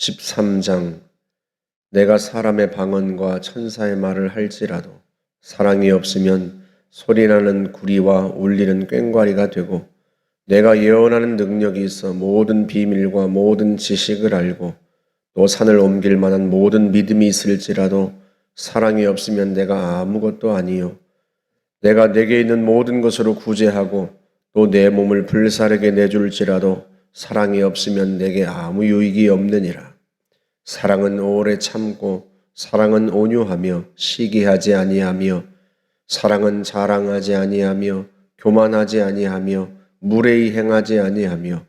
13장. 내가 사람의 방언과 천사의 말을 할지라도 사랑이 없으면 소리나는 구리와 울리는 꽹과리가 되고, 내가 예언하는 능력이 있어 모든 비밀과 모든 지식을 알고 또 산을 옮길 만한 모든 믿음이 있을지라도 사랑이 없으면 내가 아무것도 아니요. 내가 내게 있는 모든 것으로 구제하고 또 내 몸을 불사르게 내줄지라도 사랑이 없으면 내게 아무 유익이 없느니라. 사랑은 오래 참고 사랑은 온유하며 시기하지 아니하며 사랑은 자랑하지 아니하며 교만하지 아니하며 무례히 행하지 아니하며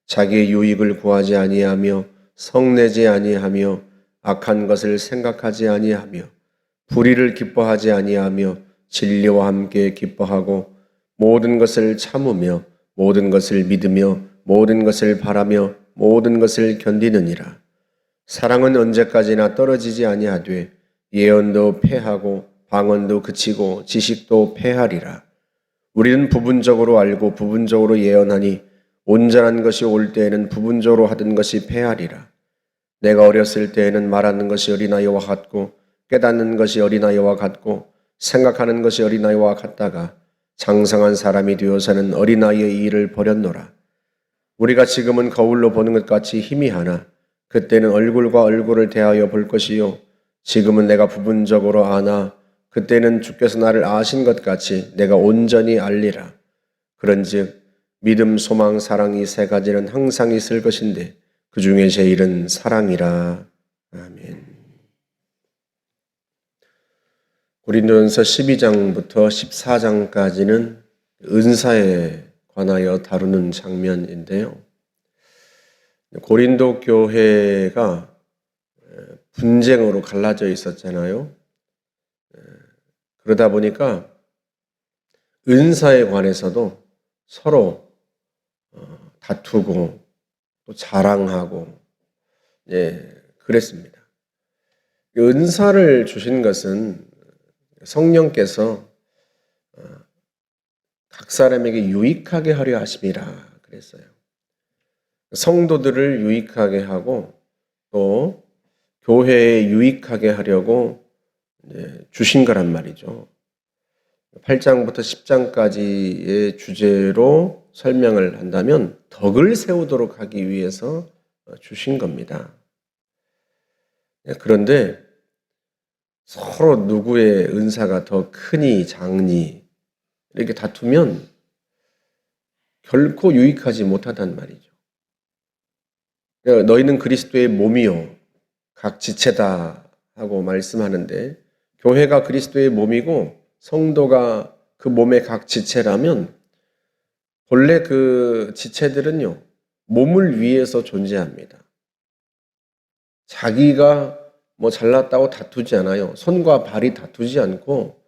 자기의 유익을 구하지 아니하며 성내지 아니하며 악한 것을 생각하지 아니하며 불의를 기뻐하지 아니하며 진리와 함께 기뻐하고 모든 것을 참으며 모든 것을 믿으며 모든 것을 바라며 모든 것을 견디느니라. 사랑은 언제까지나 떨어지지 아니하되 예언도 패하고 방언도 그치고 지식도 패하리라. 우리는 부분적으로 알고 부분적으로 예언하니 온전한 것이 올 때에는 부분적으로 하던 것이 패하리라. 내가 어렸을 때에는 말하는 것이 어린아이와 같고 깨닫는 것이 어린아이와 같고 생각하는 것이 어린아이와 같다가 장성한 사람이 되어서는 어린아이의 일을 버렸노라. 우리가 지금은 거울로 보는 것 같이 희미하나 그때는 얼굴과 얼굴을 대하여 볼 것이요 지금은 내가 부분적으로 아나 그때는 주께서 나를 아신 것 같이 내가 온전히 알리라. 그런즉 믿음, 소망, 사랑 이 세 가지는 항상 있을 것인데 그 중에 제일은 사랑이라. 아멘. 고린도전서 12장부터 14장까지는 은사에 관하여 다루는 장면인데요. 고린도 교회가 분쟁으로 갈라져 있었잖아요. 그러다 보니까 은사에 관해서도 서로 다투고 또 자랑하고 그랬습니다. 은사를 주신 것은 성령께서 각 사람에게 유익하게 하려 하심이라 그랬어요. 성도들을 유익하게 하고 또 교회에 유익하게 하려고 주신 거란 말이죠. 8장부터 10장까지의 주제로 설명을 한다면 덕을 세우도록 하기 위해서 주신 겁니다. 그런데 서로 누구의 은사가 더 크니 작니 이렇게 다투면 결코 유익하지 못하단 말이죠. 너희는 그리스도의 몸이요 각 지체다 하고 말씀하는데 교회가 그리스도의 몸이고 성도가 그 몸의 각 지체라면 본래 그 지체들은요 몸을 위해서 존재합니다. 자기가 잘났다고 다투지 않아요. 손과 발이 다투지 않고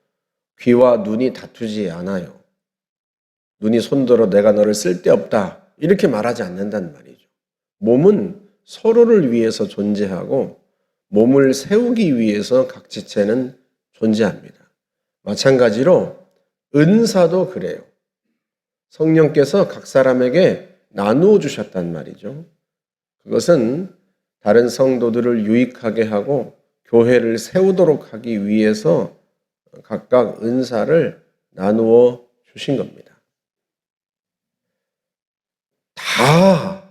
귀와 눈이 다투지 않아요. 눈이 손들어 내가 너를 쓸데없다 이렇게 말하지 않는단 말이죠. 몸은 서로를 위해서 존재하고 몸을 세우기 위해서 각 지체는 존재합니다. 마찬가지로 은사도 그래요. 성령께서 각 사람에게 나누어 주셨단 말이죠. 그것은 다른 성도들을 유익하게 하고 교회를 세우도록 하기 위해서 각각 은사를 나누어 주신 겁니다. 다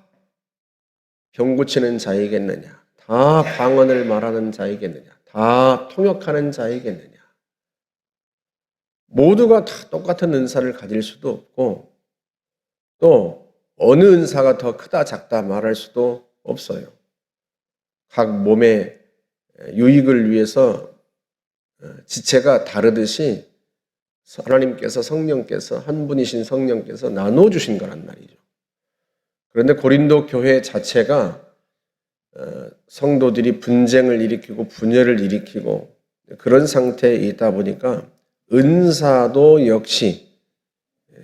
병 고치는 자이겠느냐? 다 방언을 말하는 자이겠느냐? 다 통역하는 자이겠느냐? 모두가 다 똑같은 은사를 가질 수도 없고 또 어느 은사가 더 크다 작다 말할 수도 없어요. 각 몸의 유익을 위해서 지체가 다르듯이 하나님께서 성령께서 한 분이신 성령께서 나눠 주신 거란 말이죠. 그런데 고린도 교회 자체가 성도들이 분쟁을 일으키고 분열을 일으키고 그런 상태에 있다 보니까 은사도 역시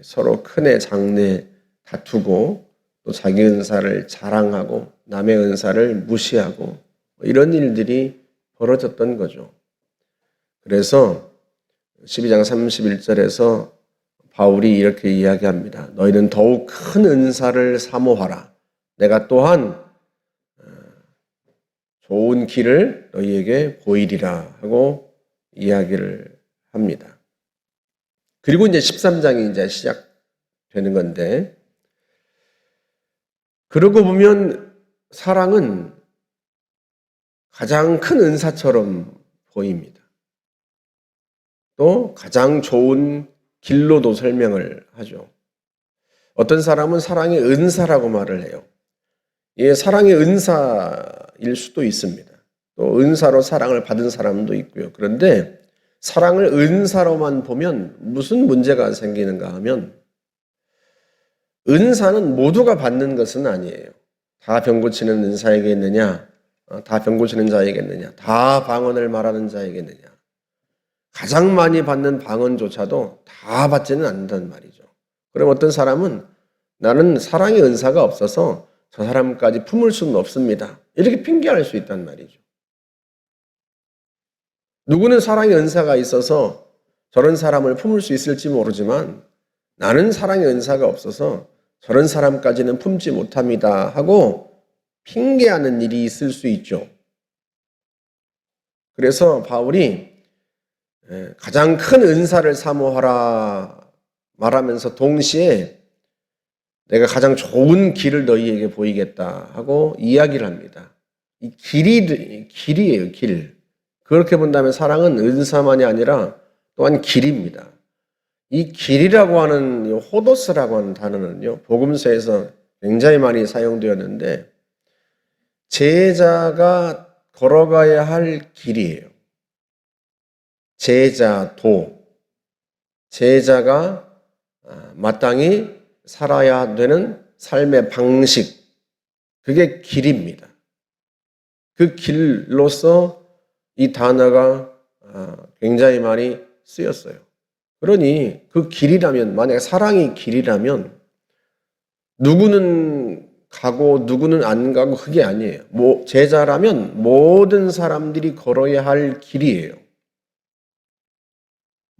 서로 큰애 작내 다투고 또 자기 은사를 자랑하고 남의 은사를 무시하고 이런 일들이 벌어졌던 거죠. 그래서 12장 31절에서 바울이 이렇게 이야기합니다. 너희는 더욱 큰 은사를 사모하라. 내가 또한 좋은 길을 너희에게 보이리라 하고 이야기를 합니다. 그리고 이제 13장이 이제 시작되는 건데, 그러고 보면 사랑은 가장 큰 은사처럼 보입니다. 또 가장 좋은 길로도 설명을 하죠. 어떤 사람은 사랑의 은사라고 말을 해요. 이게 사랑의 은사일 수도 있습니다. 또 은사로 사랑을 받은 사람도 있고요. 그런데 사랑을 은사로만 보면 무슨 문제가 생기는가 하면, 은사는 모두가 받는 것은 아니에요. 다 병 고치는 은사에게 있느냐, 다 병 고치는 자에게 있느냐, 다 방언을 말하는 자에게 있느냐. 가장 많이 받는 방언조차도 다 받지는 않는단 말이죠. 그럼 어떤 사람은 나는 사랑의 은사가 없어서 저 사람까지 품을 수는 없습니다, 이렇게 핑계할 수 있단 말이죠. 누구는 사랑의 은사가 있어서 저런 사람을 품을 수 있을지 모르지만 나는 사랑의 은사가 없어서 저런 사람까지는 품지 못합니다 하고 핑계하는 일이 있을 수 있죠. 그래서 바울이 가장 큰 은사를 사모하라 말하면서 동시에 내가 가장 좋은 길을 너희에게 보이겠다 하고 이야기를 합니다. 이 길이에요, 길. 그렇게 본다면 사랑은 은사만이 아니라 또한 길입니다. 이 길이라고 하는, 호도스라고 하는 단어는요, 복음서에서 굉장히 많이 사용되었는데 제자가 걸어가야 할 길이에요. 제자가 마땅히 살아야 되는 삶의 방식, 그게 길입니다. 그 길로서 이 단어가 굉장히 많이 쓰였어요. 그러니 그 길이라면, 만약에 사랑이 길이라면 누구는 가고 누구는 안 가고 그게 아니에요. 제자라면 모든 사람들이 걸어야 할 길이에요.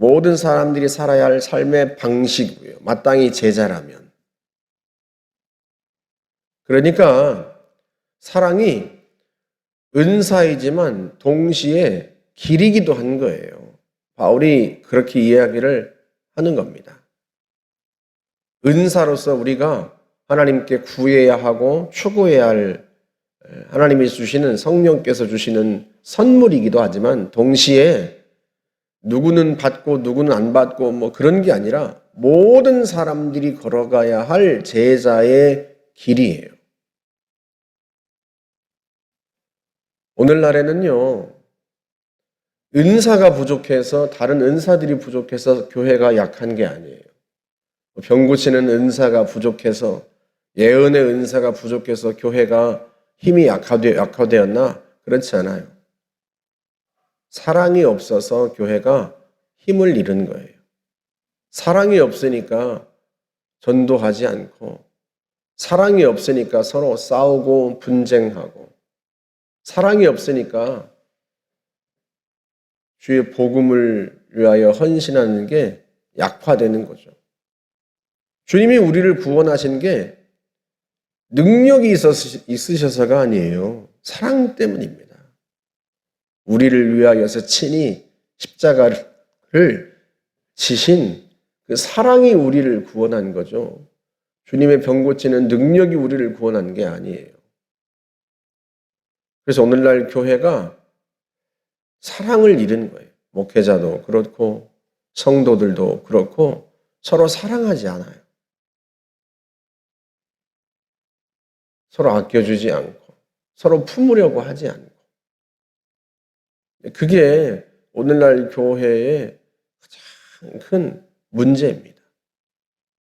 모든 사람들이 살아야 할 삶의 방식이고요. 마땅히 제자라면. 그러니까 사랑이 은사이지만 동시에 길이기도 한 거예요. 바울이 그렇게 이야기를 하는 겁니다. 은사로서 우리가 하나님께 구해야 하고 추구해야 할, 하나님이 주시는, 성령께서 주시는 선물이기도 하지만 동시에 누구는 받고 누구는 안 받고 뭐 그런 게 아니라 모든 사람들이 걸어가야 할 제자의 길이에요. 오늘날에는요, 은사가 부족해서, 다른 은사들이 부족해서 교회가 약한 게 아니에요. 병 고치는 은사가 부족해서, 예언의 은사가 부족해서 교회가 힘이 약화되었나? 그렇지 않아요. 사랑이 없어서 교회가 힘을 잃은 거예요. 사랑이 없으니까 전도하지 않고, 사랑이 없으니까 서로 싸우고 분쟁하고, 사랑이 없으니까 주의 복음을 위하여 헌신하는 게 약화되는 거죠. 주님이 우리를 구원하신 게 능력이 있으셔서가 아니에요. 사랑 때문입니다. 우리를 위하여서 친히 십자가를 지신 그 사랑이 우리를 구원한 거죠. 주님의 병 고치는 능력이 우리를 구원한 게 아니에요. 그래서 오늘날 교회가 사랑을 잃은 거예요. 목회자도 그렇고 성도들도 그렇고 서로 사랑하지 않아요. 서로 아껴주지 않고 서로 품으려고 하지 않고. 그게 오늘날 교회의 가장 큰 문제입니다.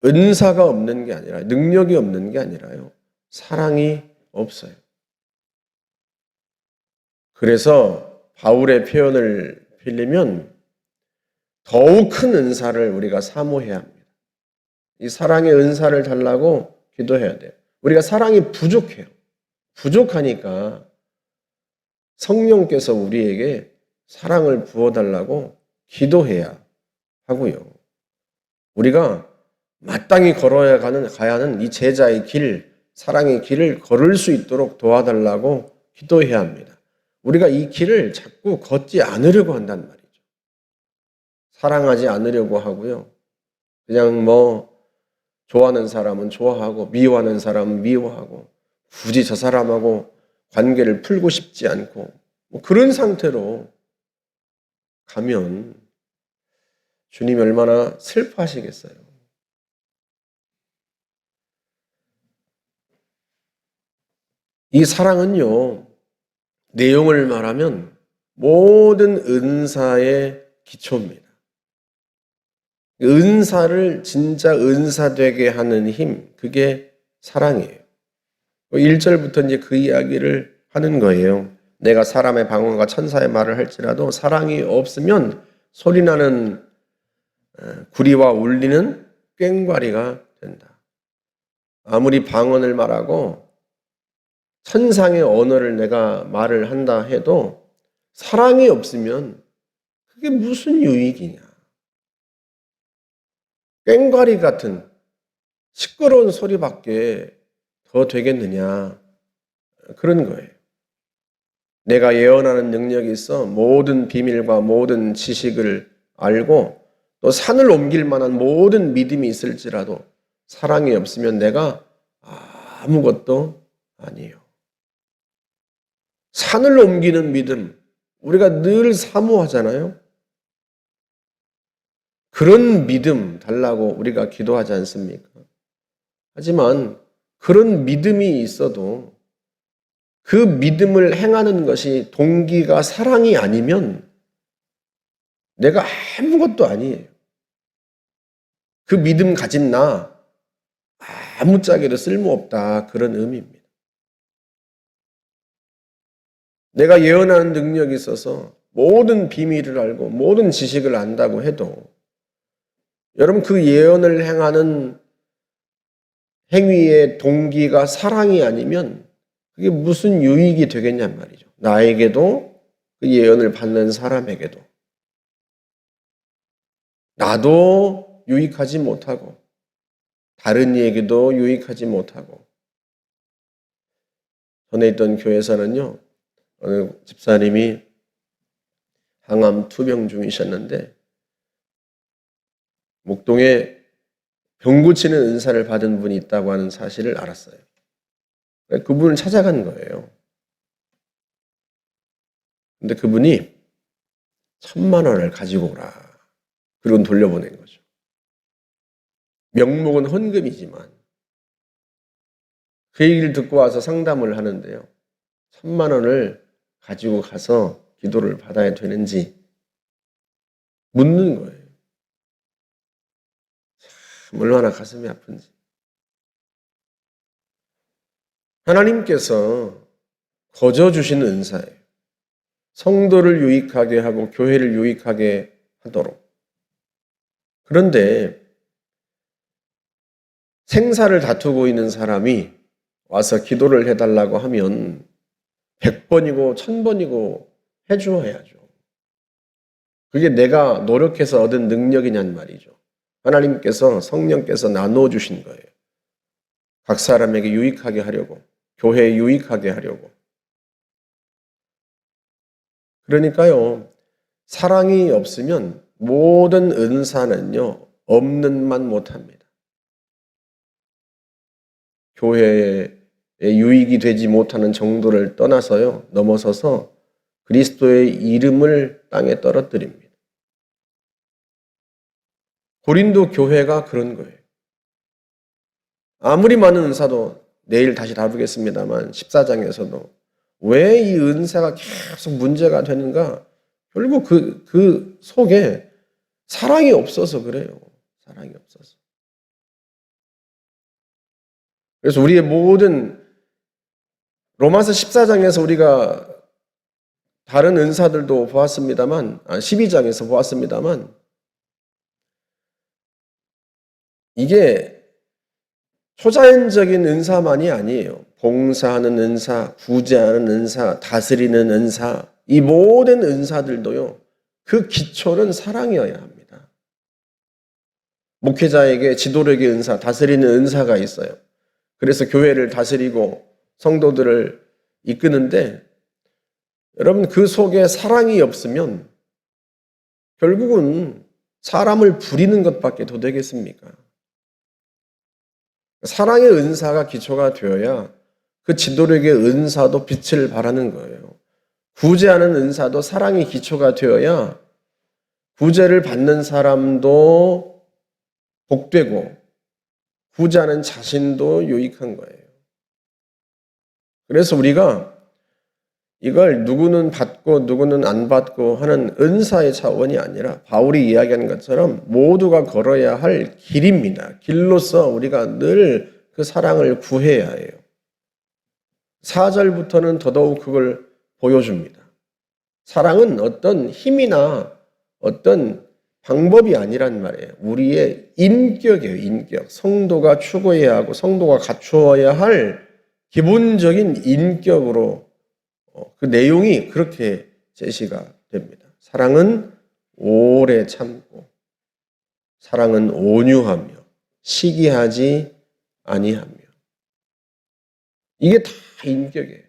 은사가 없는 게 아니라, 능력이 없는 게 아니라요, 사랑이 없어요. 그래서 바울의 표현을 빌리면 더욱 큰 은사를 우리가 사모해야 합니다. 이 사랑의 은사를 달라고 기도해야 돼요. 우리가 사랑이 부족해요. 부족하니까 성령께서 우리에게 사랑을 부어달라고 기도해야 하고요. 우리가 마땅히 가야 하는 이 제자의 길, 사랑의 길을 걸을 수 있도록 도와달라고 기도해야 합니다. 우리가 이 길을 자꾸 걷지 않으려고 한단 말이죠. 사랑하지 않으려고 하고요. 그냥 좋아하는 사람은 좋아하고 미워하는 사람은 미워하고 굳이 저 사람하고 관계를 풀고 싶지 않고 그런 상태로 가면 주님이 얼마나 슬퍼하시겠어요. 이 사랑은요, 내용을 말하면 모든 은사의 기초입니다. 은사를 진짜 은사되게 하는 힘, 그게 사랑이에요. 1절부터 이제 그 이야기를 하는 거예요. 내가 사람의 방언과 천사의 말을 할지라도 사랑이 없으면 소리나는 구리와 울리는 꽹과리가 된다. 아무리 방언을 말하고 천상의 언어를 내가 말을 한다 해도 사랑이 없으면 그게 무슨 유익이냐. 꽹과리 같은 시끄러운 소리밖에 더 되겠느냐. 그런 거예요. 내가 예언하는 능력이 있어 모든 비밀과 모든 지식을 알고 또 산을 옮길 만한 모든 믿음이 있을지라도 사랑이 없으면 내가 아무것도 아니에요. 산을 옮기는 믿음, 우리가 늘 사모하잖아요. 그런 믿음 달라고 우리가 기도하지 않습니까? 하지만 그런 믿음이 있어도 그 믿음을 행하는 것이 동기가 사랑이 아니면 내가 아무것도 아니에요. 그 믿음 가진 나 아무짝에도 쓸모없다, 그런 의미입니다. 내가 예언하는 능력이 있어서 모든 비밀을 알고 모든 지식을 안다고 해도 여러분 그 예언을 행하는 행위의 동기가 사랑이 아니면 그게 무슨 유익이 되겠냔 말이죠. 나에게도 그 예언을 받는 사람에게도 나도 유익하지 못하고 다른 이에게도 유익하지 못하고. 전에 있던 교회에서는요, 어느 집사님이 항암 투병 중이셨는데 목동에 병 고치는 은사를 받은 분이 있다고 하는 사실을 알았어요. 그분을 찾아간 거예요. 근데 그분이 1,000만 원을 가지고 오라. 그리고 돌려보낸 거죠. 명목은 헌금이지만 그 얘기를 듣고 와서 상담을 하는데요. 1,000만 원을 가지고 가서 기도를 받아야 되는지 묻는 거예요. 참 얼마나 가슴이 아픈지. 하나님께서 거저 주시는 은사예요. 성도를 유익하게 하고 교회를 유익하게 하도록. 그런데 생사를 다투고 있는 사람이 와서 기도를 해달라고 하면 100번이고 1000번이고 해주어야죠. 그게 내가 노력해서 얻은 능력이냔 말이죠. 하나님께서 성령께서 나누어 주신 거예요. 각 사람에게 유익하게 하려고, 교회에 유익하게 하려고. 그러니까요, 사랑이 없으면 모든 은사는요, 없는만 못합니다. 교회에 유익이 되지 못하는 정도를 떠나서요, 넘어서서 그리스도의 이름을 땅에 떨어뜨립니다. 고린도 교회가 그런 거예요. 아무리 많은 은사도 내일 다시 다루겠습니다만 14장에서도 왜 이 은사가 계속 문제가 되는가? 결국 그 속에 사랑이 없어서 그래요. 사랑이 없어서. 그래서 우리의 모든 로마서 14장에서 우리가 다른 은사들도 보았습니다만, 12장에서 보았습니다만, 이게 초자연적인 은사만이 아니에요. 봉사하는 은사, 구제하는 은사, 다스리는 은사, 이 모든 은사들도요, 그 기초는 사랑이어야 합니다. 목회자에게 지도력의 은사, 다스리는 은사가 있어요. 그래서 교회를 다스리고 성도들을 이끄는데 여러분, 그 속에 사랑이 없으면 결국은 사람을 부리는 것밖에 더 되겠습니까? 사랑의 은사가 기초가 되어야 그 지도력의 은사도 빛을 발하는 거예요. 구제하는 은사도 사랑이 기초가 되어야 구제를 받는 사람도 복되고 구제하는 자신도 유익한 거예요. 그래서 우리가 이걸 누구는 받고 누구는 안 받고 하는 은사의 차원이 아니라 바울이 이야기하는 것처럼 모두가 걸어야 할 길입니다. 길로서 우리가 늘 그 사랑을 구해야 해요. 4절부터는 더더욱 그걸 보여줍니다. 사랑은 어떤 힘이나 어떤 방법이 아니란 말이에요. 우리의 인격이에요. 인격. 성도가 추구해야 하고 성도가 갖추어야 할 기본적인 인격으로 그 내용이 그렇게 제시가 됩니다. 사랑은 오래 참고, 사랑은 온유하며, 시기하지 아니하며. 이게 다 인격이에요.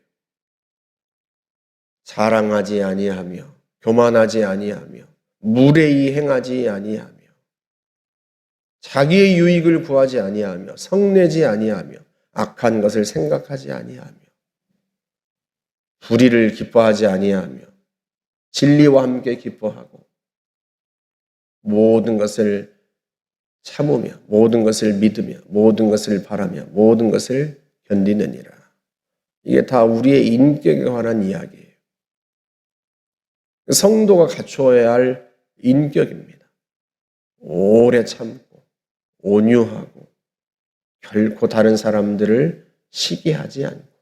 자랑하지 아니하며, 교만하지 아니하며, 무례히 행하지 아니하며, 자기의 유익을 구하지 아니하며, 성내지 아니하며, 악한 것을 생각하지 아니하며, 불의를 기뻐하지 아니하며, 진리와 함께 기뻐하고, 모든 것을 참으며, 모든 것을 믿으며, 모든 것을 바라며, 모든 것을 견디느니라. 이게 다 우리의 인격에 관한 이야기예요. 성도가 갖추어야 할 인격입니다. 오래 참고, 온유하고, 결코 다른 사람들을 시기하지 않고,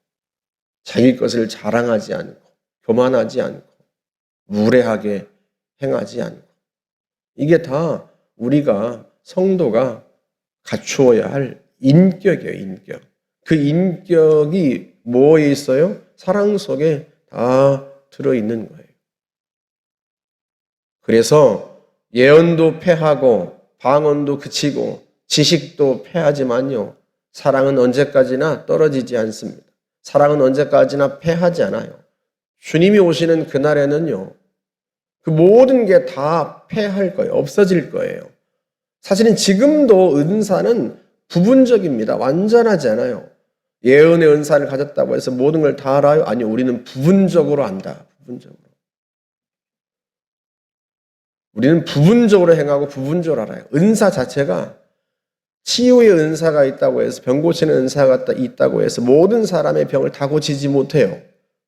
자기 것을 자랑하지 않고, 교만하지 않고, 무례하게 행하지 않고. 이게 다 우리가 성도가 갖추어야 할 인격이에요, 인격. 그 인격이 뭐에 있어요? 사랑 속에 다 들어있는 거예요. 그래서 예언도 패하고 방언도 그치고 지식도 패하지만요, 사랑은 언제까지나 떨어지지 않습니다. 사랑은 언제까지나 패하지 않아요. 주님이 오시는 그날에는요, 그 모든 게 다 패할 거예요. 없어질 거예요. 사실은 지금도 은사는 부분적입니다. 완전하지 않아요. 예언의 은사를 가졌다고 해서 모든 걸 다 알아요? 아니요, 우리는 부분적으로 안다. 부분적으로. 우리는 부분적으로 행하고 부분적으로 알아요. 은사 자체가 치유의 은사가 있다고 해서 병 고치는 은사가 있다고 해서 모든 사람의 병을 다 고치지 못해요.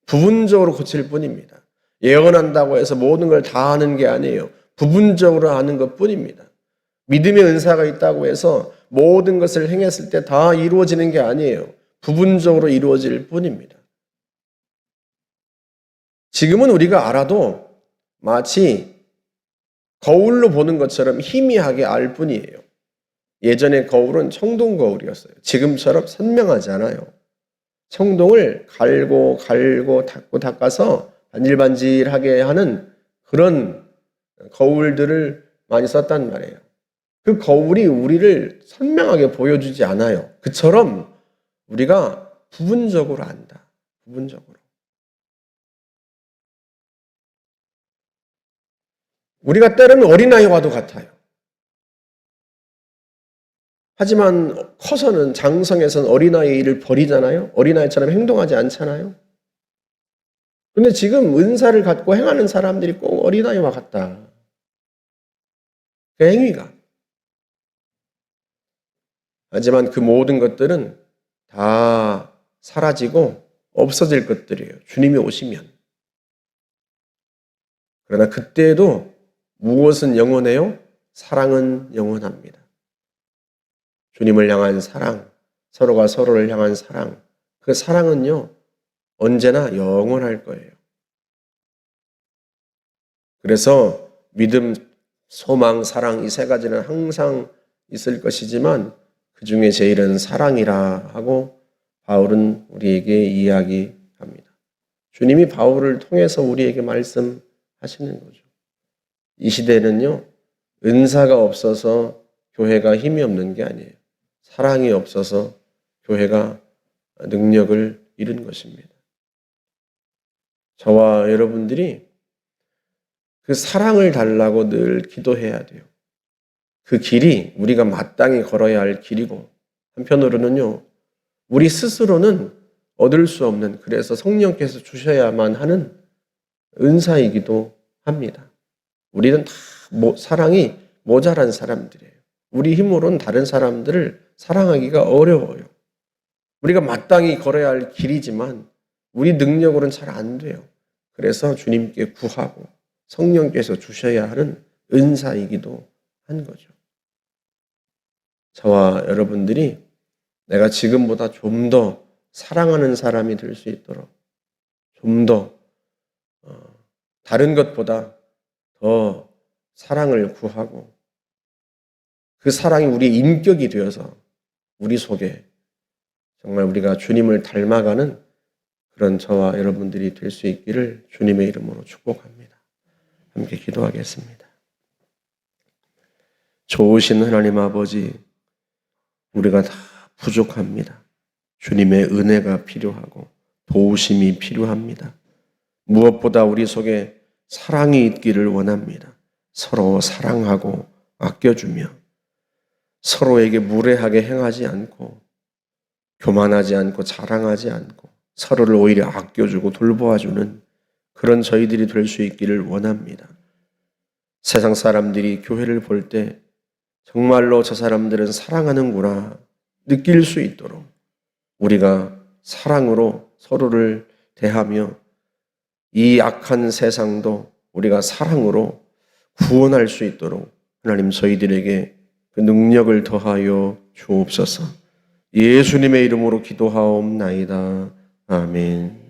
부분적으로 고칠 뿐입니다. 예언한다고 해서 모든 걸 다 아는 게 아니에요. 부분적으로 아는 것뿐입니다. 믿음의 은사가 있다고 해서 모든 것을 행했을 때 다 이루어지는 게 아니에요. 부분적으로 이루어질 뿐입니다. 지금은 우리가 알아도 마치 거울로 보는 것처럼 희미하게 알 뿐이에요. 예전에 거울은 청동 거울이었어요. 지금처럼 선명하지 않아요. 청동을 갈고 닦고 닦아서 반질반질하게 하는 그런 거울들을 많이 썼단 말이에요. 그 거울이 우리를 선명하게 보여주지 않아요. 그처럼 우리가 부분적으로 안다. 부분적으로. 우리가 때로는 어린아이와도 같아요. 하지만 커서는 장성에서는 어린아이를 버리잖아요. 어린아이처럼 행동하지 않잖아요. 그런데 지금 은사를 갖고 행하는 사람들이 꼭 어린아이와 같다. 그 행위가. 하지만 그 모든 것들은 다 사라지고 없어질 것들이에요. 주님이 오시면. 그러나 그때에도 무엇은 영원해요? 사랑은 영원합니다. 주님을 향한 사랑, 서로가 서로를 향한 사랑, 그 사랑은요, 언제나 영원할 거예요. 그래서 믿음, 소망, 사랑 이 세 가지는 항상 있을 것이지만 그 중에 제일은 사랑이라 하고 바울은 우리에게 이야기합니다. 주님이 바울을 통해서 우리에게 말씀하시는 거죠. 이 시대는요, 은사가 없어서 교회가 힘이 없는 게 아니에요. 사랑이 없어서 교회가 능력을 잃은 것입니다. 저와 여러분들이 그 사랑을 달라고 늘 기도해야 돼요. 그 길이 우리가 마땅히 걸어야 할 길이고, 한편으로는요, 우리 스스로는 얻을 수 없는, 그래서 성령께서 주셔야만 하는 은사이기도 합니다. 우리는 다 사랑이 모자란 사람들이에요. 우리 힘으로는 다른 사람들을 사랑하기가 어려워요. 우리가 마땅히 걸어야 할 길이지만 우리 능력으로는 잘 안 돼요. 그래서 주님께 구하고 성령께서 주셔야 하는 은사이기도 한 거죠. 저와 여러분들이 내가 지금보다 좀 더 사랑하는 사람이 될 수 있도록 좀 더 다른 것보다 더 사랑을 구하고 그 사랑이 우리의 인격이 되어서 우리 속에 정말 우리가 주님을 닮아가는 그런 저와 여러분들이 될 수 있기를 주님의 이름으로 축복합니다. 함께 기도하겠습니다. 좋으신 하나님 아버지, 우리가 다 부족합니다. 주님의 은혜가 필요하고 도우심이 필요합니다. 무엇보다 우리 속에 사랑이 있기를 원합니다. 서로 사랑하고 아껴주며 서로에게 무례하게 행하지 않고 교만하지 않고 자랑하지 않고 서로를 오히려 아껴주고 돌보아주는 그런 저희들이 될 수 있기를 원합니다. 세상 사람들이 교회를 볼 때 정말로 저 사람들은 사랑하는구나 느낄 수 있도록 우리가 사랑으로 서로를 대하며 이 악한 세상도 우리가 사랑으로 구원할 수 있도록 하나님 저희들에게 그 능력을 더하여 주옵소서. 예수님의 이름으로 기도하옵나이다. 아멘.